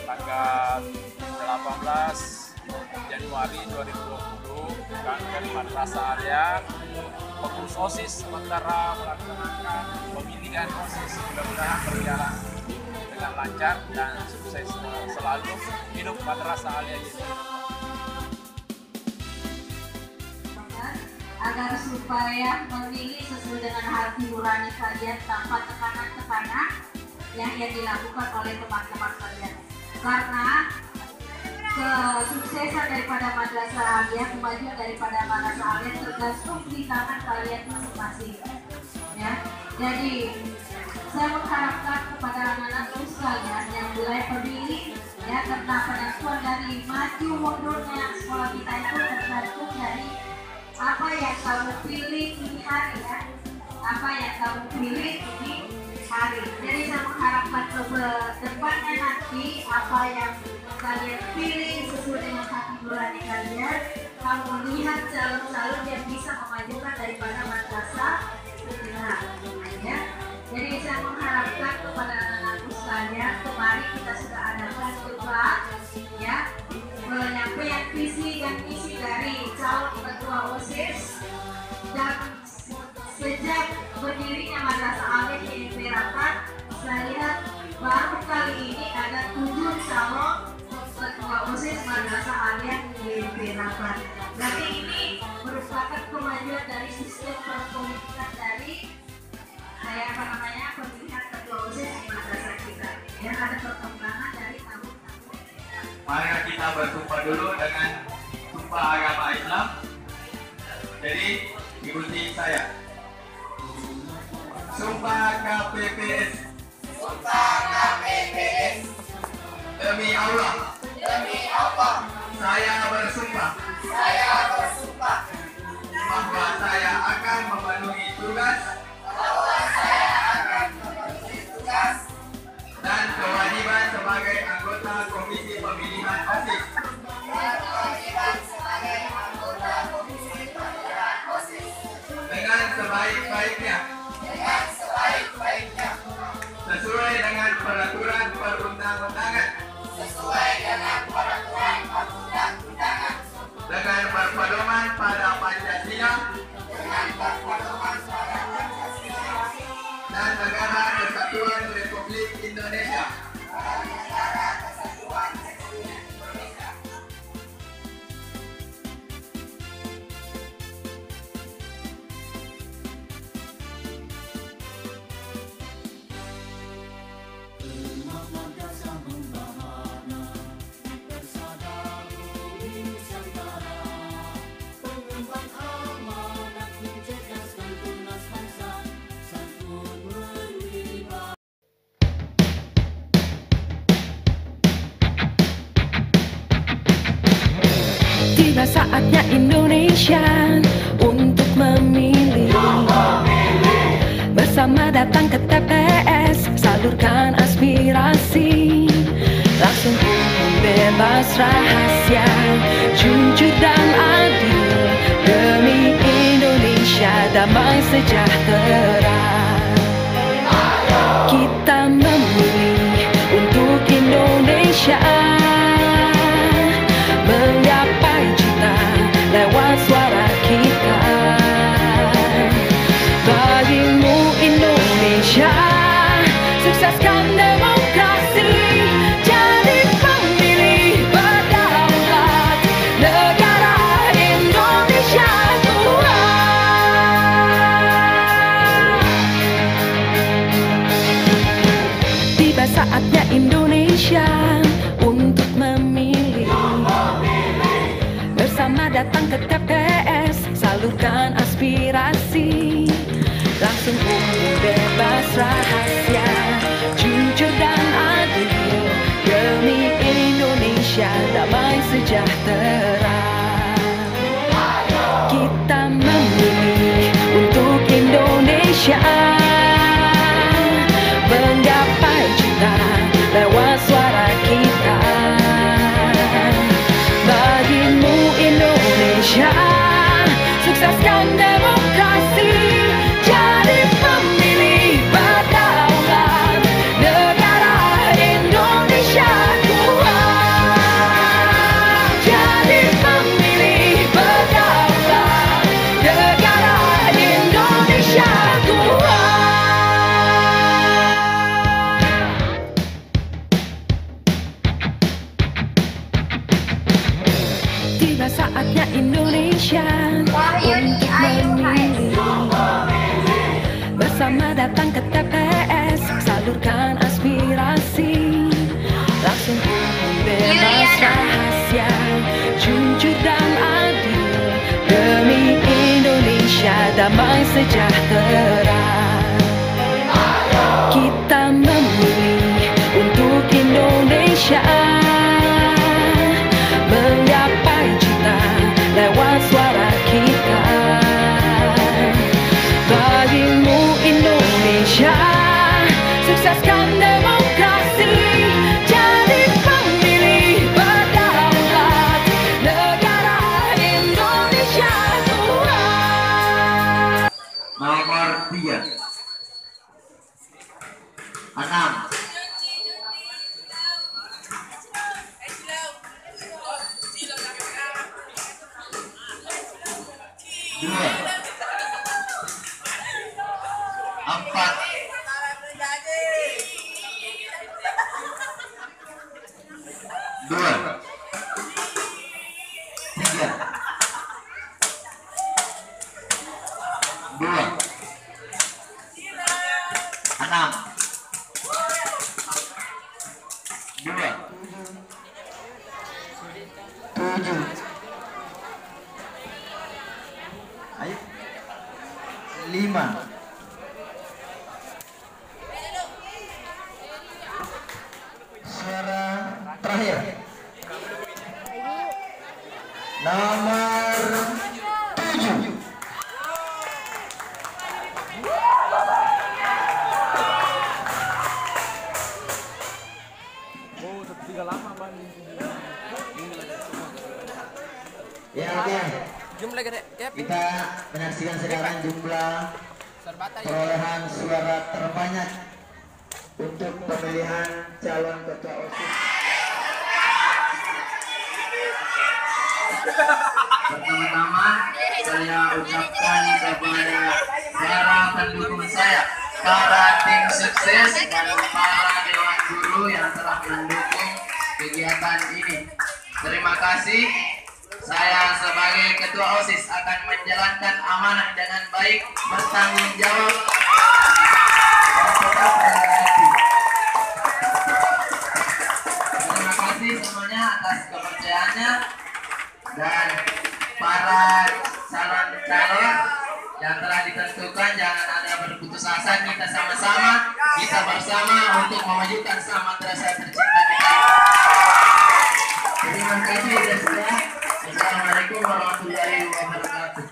tanggal 18 Januari 2020 dari Madrasah Alia pengurus OSIS sementara melaksanakan pemilihan OSIS. Mudah-mudahan berjalan dengan lancar dan sukses selalu. Hidup Madrasah Alia. Agar supaya memilih sesuai dengan hati nurani kalian tanpa tekanan-tekanan yang dilakukan oleh teman-teman kalian. Karena kesuksesan daripada Madrasah Alia, kemajuan daripada Madrasah Alia tergantung di tangan kalian masing-masing. Ya, jadi saya mengharapkan kepada anak-anak sekalian yang mulai pemilih, ya, karena penentuan dari maju mundurnya sekolah kita itu tergantung dari apa yang kamu pilih ini hari, ya, apa yang kamu pilih ini hari. Jadi saya mengharapkan ke depannya nanti apa yang kalian pilih sesuai dengan hati nurani kalian, kamu lihat calon-calon yang bisa memajukan daripada madrasah kita, ya. Jadi saya mengharapkan kepada anak-anakku sekalian, kemarin kita sudah adakan debat, ya, penyampaian visi dan misi dari calon ketua OSIS, dan sejak berdirinya Madrasah Alia di Perapat, saya lihat baru kali ini ada 7 calon ketua OSIS Madrasah Alia di Perapat. Berarti ini merupakan kemajuan dari sistem perpolitikan dari pemilihan ketua OSIS di madrasah kita. Ya, ada perkembangan dari tahun-tahun. Mari kita bersumpah dulu dengan sumpah agama Islam. Jadi ikuti saya. Sumpah KPPS. Sumpah KPPS. Demi Allah. Demi Allah. Saya bersumpah. Saya bersumpah. Bahwa saya akan memenuhi tugas. Bahwa saya akan memenuhi tugas. Dan kewajiban sebagai anggota Komisi Pemilihan OSIS. Dan kewajiban sebagai anggota Komisi Pemilihan OSIS. Dengan sebaik-baiknya. Dengan sebaik-baiknya. Sesuai dengan peraturan perundang-undangan. Sesuai dengan peraturan perundang-undangan. Dengan berpedoman pada Pancasila. Dengan berpedoman pada Pancasila. Dan Negara Kesatuan Republik Indonesia. Dan Negara Kesatuan Republik Indonesia. Tiba saatnya Indonesia untuk memilih. Bersama datang ke TPS, salurkan aspirasi. Langsung umum, bebas, rahasia, jujur dan adil. Demi Indonesia damai sejahtera. Kita memilih untuk Indonesia. Menggapai cita lewat suara kita. Bagimu Indonesia, sukseskan demokrasi. Jadi pemilih berdaulat negara Indonesia Tuhan. Tiba saatnya Indonesia untuk memilih. Bersama datang ke TPS, salurkan aspirasi. Langsung umum, bebas, rahasia, jujur dan adil. Demi Indonesia damai sejahtera. Kita memilih untuk Indonesia. Menggapai cita lewat suara kita. Bagimu Indonesia, sukseskan demokrasi. Jadi pemilih berdaulat negara Indonesia Tuhan. Indonesia untuk memilih. Bersama datang ke TPS, salurkan aspirasi. Langsung umum bebas rahasia, jujur dan adil, demi Indonesia damai sejahtera. Kita memilih untuk Indonesia, menggapai cita lewat suara kita. Bagimu Indonesia, sukseskan demokrasi, jadi pemilih berdaulat negara Indonesia Tuhan. Nomor 3 6 2 4 2 3 2 6 2 7 ayo 5 suara terakhir nomor 7. Ya, oke. Kita menyaksikan sekarang jumlah perolehan suara terbanyak untuk pemilihan calon ketua OSIS. Pertama-tama saya ucapkan kepada para pendukung saya, para tim sukses dan para dewan guru yang telah mendukung kegiatan ini. Terima kasih. Saya sebagai ketua OSIS akan menjalankan amanah dengan baik, bertanggung jawab, dan tetap rendah hati. Terima kasih semuanya atas kepercayaannya, dan para calon-calon yang telah ditentukan jangan ada berputus asa. Kita sama-sama, kita bersama untuk memajukan Samudra tercinta kita. Terima kasih dan sekian. Assalamualaikum warahmatullahi wabarakatuh.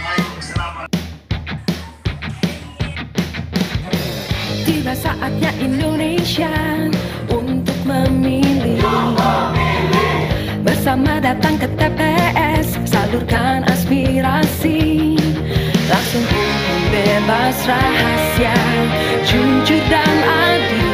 Waalaikumsalam. Tiba saatnya Indonesia untuk memilih. Bersama datang ke TPS, salurkan aspirasi. Langsung umum bebas rahasia, jujur dan adil.